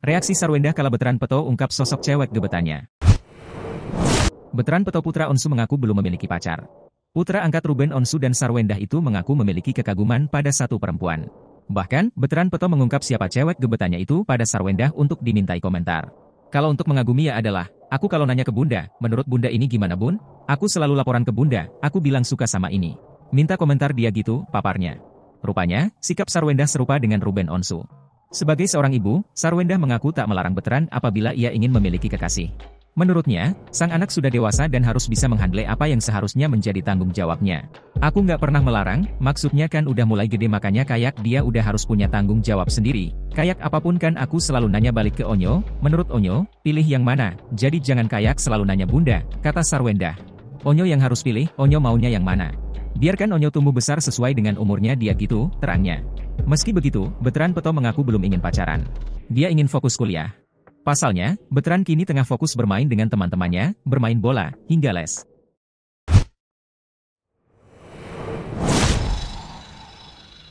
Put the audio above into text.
Reaksi Sarwendah kala Beteran Peto ungkap sosok cewek gebetannya. Beteran Peto putra Onsu mengaku belum memiliki pacar. Putra angkat Ruben Onsu dan Sarwendah itu mengaku memiliki kekaguman pada satu perempuan. Bahkan, Beteran Peto mengungkap siapa cewek gebetannya itu pada Sarwendah untuk dimintai komentar. Kalau untuk mengagumi ya adalah, aku kalau nanya ke bunda, menurut bunda ini gimana bun? Aku selalu laporan ke bunda, aku bilang suka sama ini. Minta komentar dia gitu, paparnya. Rupanya, sikap Sarwendah serupa dengan Ruben Onsu. Sebagai seorang ibu, Sarwendah mengaku tak melarang Beteran apabila ia ingin memiliki kekasih. Menurutnya, sang anak sudah dewasa dan harus bisa menghandle apa yang seharusnya menjadi tanggung jawabnya. Aku nggak pernah melarang, maksudnya kan udah mulai gede makanya kayak dia udah harus punya tanggung jawab sendiri. Kayak apapun kan aku selalu nanya balik ke Onyo, menurut Onyo, pilih yang mana, jadi jangan kayak selalu nanya bunda, kata Sarwendah. Onyo yang harus pilih, Onyo maunya yang mana. Biarkan Onyo tumbuh besar sesuai dengan umurnya dia gitu, terangnya. Meski begitu, Beteran Peto mengaku belum ingin pacaran. Dia ingin fokus kuliah. Pasalnya, Beteran kini tengah fokus bermain dengan teman-temannya, bermain bola, hingga les.